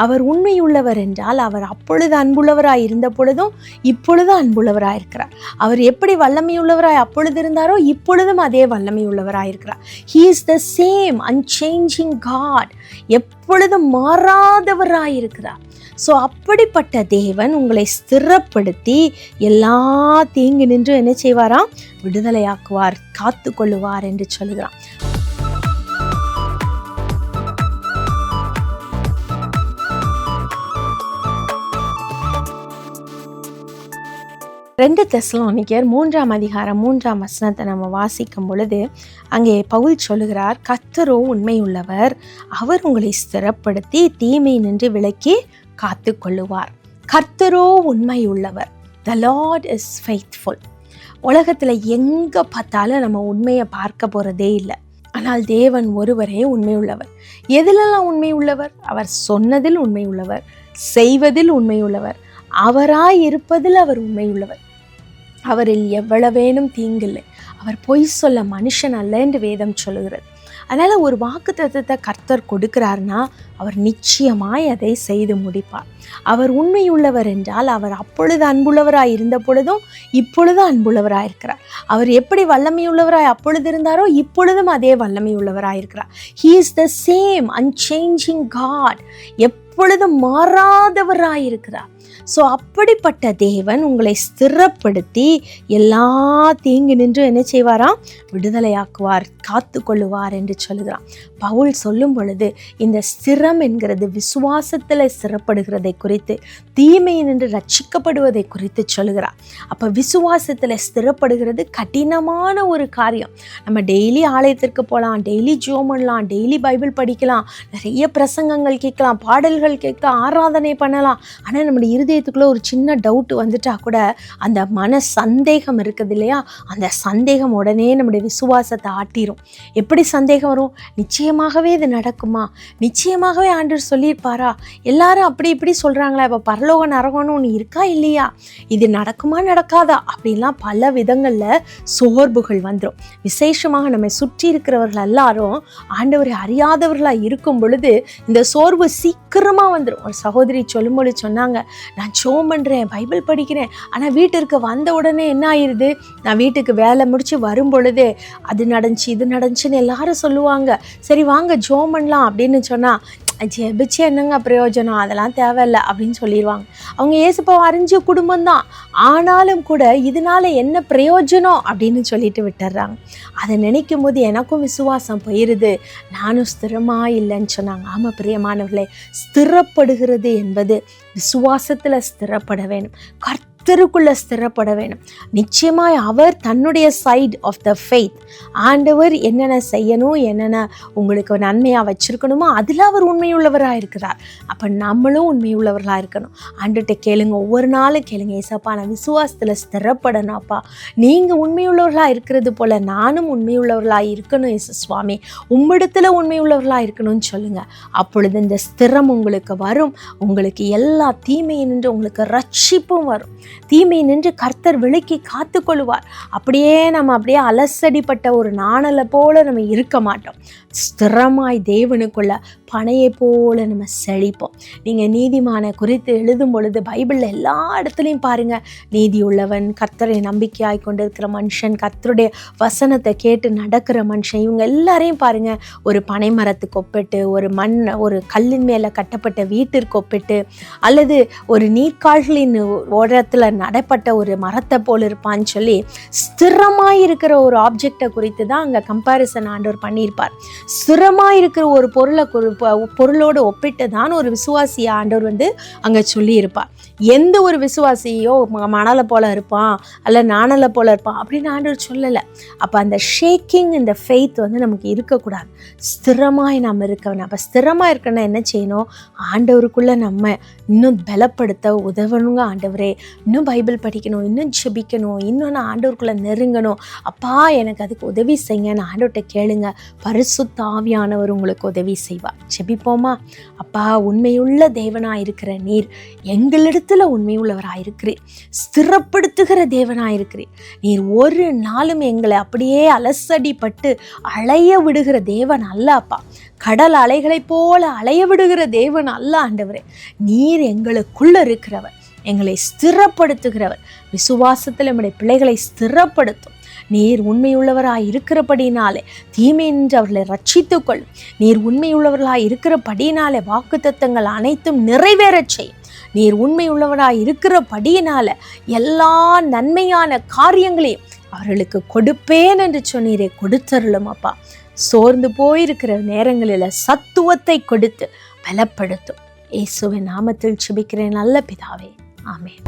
அவர் உண்மையுள்ளவர் என்றால் அவர் அப்பொழுது அன்புள்ளவராய் இருந்த பொழுதும் இப்பொழுதும் அன்புள்ளவராய் இருக்கிறார். அவர் எப்படி வல்லமையுள்ளவராய் அப்பொழுது இருந்தாரோ இப்பொழுதும் அதே வல்லமையுள்ளவராய் இருக்கிறார். He is the same unchanging God. எப்பொழுதும் மாறாதவராய் இருக்கிறார். ஸோ அப்படிப்பட்ட தேவன் உங்களை ஸ்திரப்படுத்தி எல்லா தீங்கு நின்று என்ன செய்வாராம்? விடுதலையாக்குவார், காத்து கொள்ளுவார் என்று சொல்லுகிறான். ரெண்டு தெசலோனிக்கர் 3ஆம் அதிகாரம் 3ஆம் வசனத்தை நம்ம வாசிக்கும் பொழுது அங்கே பவுல் சொல்லுகிறார், கர்த்தரோ உண்மையுள்ளவர், அவர் உங்களை ஸ்திரப்படுத்தி தீமை நின்று விலக்கி காத்து கொள்ளுவார். கர்த்தரோ உண்மையுள்ளவர். The Lord is faithful. உலகத்தில் எங்கே பார்த்தாலும் நம்ம உண்மையை பார்க்க போகிறதே இல்லை. ஆனால் தேவன் ஒருவரே உண்மையுள்ளவர். எதிலெல்லாம் உண்மையுள்ளவர்? அவர் சொன்னதில் உண்மையுள்ளவர், செய்வதில் உண்மையுள்ளவர், அவராய் இருப்பதில் அவர் உண்மையுள்ளவர். அவரில் எவ்வளவேனும் தீங்கில்லை. அவர் பொய் சொல்ல மனுஷன் அல்ல என்று வேதம் சொல்லுகிறது. அதனால் ஒரு வாக்குத்தத்தத்தை கர்த்தர் கொடுக்கிறார்னா அவர் நிச்சயமாய் அதை செய்து முடிப்பார். அவர் உண்மையுள்ளவர் என்றால் அவர் அப்பொழுது அன்புள்ளவராய் இருந்த பொழுதும் இப்பொழுதும் அன்புள்ளவராய் இருக்கிறார். அவர் எப்படி வல்லமையுள்ளவராய் அப்பொழுது இருந்தாரோ இப்பொழுதும் அதே வல்லமையுள்ளவராய் இருக்கிறார். He is the same unchanging God. எப்பொழுதும் மாறாதவராய் இருக்கிறார். ஸோ அப்படிப்பட்ட தேவன் உங்களை ஸ்திரப்படுத்தி எல்லா தீங்கு நின்று என்ன செய்வாராம்? விடுதலையாக்குவார், காத்து கொள்ளுவார் என்று சொல்லுகிறான். பவுல் சொல்லும் பொழுது இந்த ஸ்திரம் என்கிறது விசுவாசத்தில் ஸ்திரப்படுகிறதை குறித்து, தீமை நின்று ரட்சிக்கப்படுவதை குறித்து சொல்லுகிறார். அப்போ விசுவாசத்தில் ஸ்திரப்படுகிறது கடினமான ஒரு காரியம். நம்ம டெய்லி ஆலயத்திற்கு போகலாம், டெய்லி ஜெபம் பண்ணலாம், டெய்லி பைபிள் படிக்கலாம், நிறைய பிரசங்கங்கள் கேட்கலாம், பாடல்கள் கேட்கலாம், ஆராதனை பண்ணலாம். ஆனால் நம்முடைய இருதயத்துக்குள்ளே ஒரு சின்ன டவுட் வந்துட்டா கூட அந்த மன சந்தேகம் இருக்குது இல்லையா, அந்த சந்தேகம் உடனே நம்முடைய விசுவாசத்தை ஆட்டிரும். எப்படி சந்தேகம் வரும்? நிச்சயமாகவே இது நடக்குமா? நிச்சயமாகவே ஆண்டவர் சொல்லியிருப்பாரா? எல்லாரும் அப்படி இப்படி சொல்கிறாங்களா, இப்போ பரலோக நரகம்னு ஒன்று இருக்கா இல்லையா, இது நடக்குமா நடக்காதா அப்படின்லாம் பல விதங்களில் சோர்வுகள் வந்துடும். விசேஷமாக நம்ம சுற்றி இருக்கிறவர்கள் எல்லாரும் ஆண்டவரை அறியாதவர்களாக இருக்கும் பொழுது இந்த சோர்வு சீக்கிரமாக வந்துடும். ஒரு சகோதரி சொல்லும்போது சொன்னாங்க, நான் ஜெபம் பண்ணுறேன், பைபிள் படிக்கிறேன், ஆனால் வீட்டிற்கு வந்த உடனே என்ன ஆயிடுது, நான் வீட்டுக்கு வேலை முடித்து வரும் பொழுது அது நடந்துச்சு இது நடந்துச்சுன்னு எல்லாரும் சொல்லுவாங்க. சரி வாங்க ஜெபம் பண்ணலாம் அப்படின்னு சொன்னால், ஜெபிச்சு என்னங்க பிரயோஜனம், அதெல்லாம் தேவையில்லை அப்படின்னு சொல்லிடுவாங்க. அவங்க இயேசுப்பாவை அறிஞ்ச குடும்பம்தான், ஆனாலும் கூட இதனால என்ன பிரயோஜனம் அப்படின்னு சொல்லிட்டு விட்டுறாங்க. அதை நினைக்கும் போது எனக்கும் விசுவாசம் போயிடுது, நானும் ஸ்திரமாக இல்லைன்னு சொன்னாங்க. ஆமாம் பிரியமானவர்களே, ஸ்திரப்படுகிறது என்பது விசுவாசத்தில் ஸ்திரப்பட வேணும், கர்த்தருக்குள்ள ஸ்திரப்பட வேணும். நிச்சயமாய் அவர் தன்னுடைய சைட் ஆஃப் த ஃபெய்த், ஆண்டவர் என்னென்ன செய்யணும், என்னென்ன உங்களுக்கு நன்மையாக வச்சுருக்கணுமோ அதில் அவர் உண்மையுள்ளவராக இருக்கிறார். அப்போ நம்மளும் உண்மையுள்ளவர்களாக இருக்கணும். ஆண்டுகிட்ட கேளுங்க, ஒவ்வொரு நாளும் கேளுங்க, ஏசப்பா நான் விசுவாசத்தில் ஸ்திரப்படணும்ப்பா, நீங்கள் உண்மையுள்ளவர்களாக இருக்கிறது போல் நானும் உண்மையுள்ளவர்களாக இருக்கணும் இயேசு சுவாமி, உம்மிடத்தில் உண்மையுள்ளவர்களாக இருக்கணும்னு சொல்லுங்கள். அப்பொழுது இந்த ஸ்திரம் உங்களுக்கு வரும். உங்களுக்கு எல்லா தீமையை நின்று உங்களுக்கு ரட்சிப்பும் வரும். தீமையை நின்று கர்த்தர் விலக்கி காத்து கொள்ளுவார். அப்படியே நம்ம அப்படியே அலசடிப்பட்ட ஒரு நாணலை போல நம்ம இருக்க மாட்டோம். ஸ்திரமாய் தேவனுக்குள்ள பனையை போல நம்ம செழிப்போம். நீங்கள் நீதிமானை குறித்து எழுதும் பொழுது பைபிளில் எல்லா இடத்துலையும் பாருங்கள், நீதியுள்ளவன், கர்த்தரை நம்பிக்கையாய் கொண்டிருக்கிற மனுஷன், கர்த்தருடைய வசனத்தை கேட்டு நடக்கிற மனுஷன், இவங்க எல்லாரையும் பாருங்கள் ஒரு பனை மரத்துக்கு ஒப்பிட்டு, ஒரு கல்லின் மேலே கட்டப்பட்ட வீட்டிற்கு ஒப்பிட்டு, அல்லது ஒரு நீர்க்கால்களின் ஓரத்தில் நடப்பட்ட ஒரு மரத்தை போல் இருப்பான்னு சொல்லி ஸ்திரமாக இருக்கிற ஒரு ஆப்ஜெக்டை குறித்து தான் அங்கே கம்பேரிசன் ஆண்டவர் பண்ணியிருப்பார். ஸ்திரமாக இருக்கிற ஒரு பொருளோடு ஒப்பிட்டு தான் ஒரு விசுவாசியை ஆண்டவர் அங்கே சொல்லியிருப்பார். எந்த ஒரு விசுவாசியோ மணலை போல இருப்பான் அல்ல நாணலை போல இருப்பான் அப்படின்னு ஆண்டவர் சொல்லலை. அப்போ அந்த ஷேக்கிங், இந்த ஃபெய்த் நமக்கு இருக்கக்கூடாது. ஸ்திரமாய் நாம் இருக்கணும். அப்போ ஸ்திரமாக இருக்கணும்னா என்ன செய்யணும்? ஆண்டவருக்குள்ளே நம்ம இன்னும் பலப்படுத்த உதவணுங்க. ஆண்டவரே இன்னும் பைபிள் படிக்கணும், இன்னும் ஜெபிக்கணும், இன்னும் நான் ஆண்டவருக்குள்ளே நெருங்கணும், அப்பா எனக்கு அதுக்கு உதவி செய்யுங்கன்னு ஆண்டவர்கிட்ட கேளுங்க. பரிசுத்த ஆவியானவர் உங்களுக்கு உதவி செய்வார். ஜெபிப்போமா? அப்பா, உண்மையுள்ள தேவனாக இருக்கிற நீர் எங்களிடத்துல உண்மையுள்ளவராக இருக்கிறீர், ஸ்திரப்படுத்துகிற தேவனாக இருக்கிறீர். நீர் ஒரு நாளும் எங்களை அப்படியே அலசடிப்பட்டு அலைய விடுகிற தேவன் அல்ல அப்பா. கடல் அலைகளைப் போல அலைய விடுகிற தேவன் அல்ல ஆண்டவரே. நீர் எங்களுக்குள்ள இருக்கிறவர், எங்களை ஸ்திரப்படுத்துகிறவர். விசுவாசத்தில் நம்முடைய பிள்ளைகளை ஸ்திரப்படுத்தும். நீர் உண்மையுள்ளவராய் இருக்கிறபடினாலே தீமை நின்று அவர்களை ரட்சித்துக் கொள்ளும். நீர் உண்மையுள்ளவர்களாய் இருக்கிறபடினாலே வாக்குத்தத்தங்கள் அனைத்தும் நிறைவேறச் செய்யும். நீர் உண்மையுள்ளவராய் இருக்கிறபடியினால எல்லா நன்மையான காரியங்களையும் அவர்களுக்கு கொடுப்பேன் என்று சொன்னீரே, கொடுத்தருளும் அப்பா. சோர்ந்து போயிருக்கிற நேரங்களில் சத்துவத்தை கொடுத்து பலப்படுத்தும். இயேசுவின் நாமத்தில் ஜெபிக்கிறேன் நல்ல பிதாவே, ஆமென்.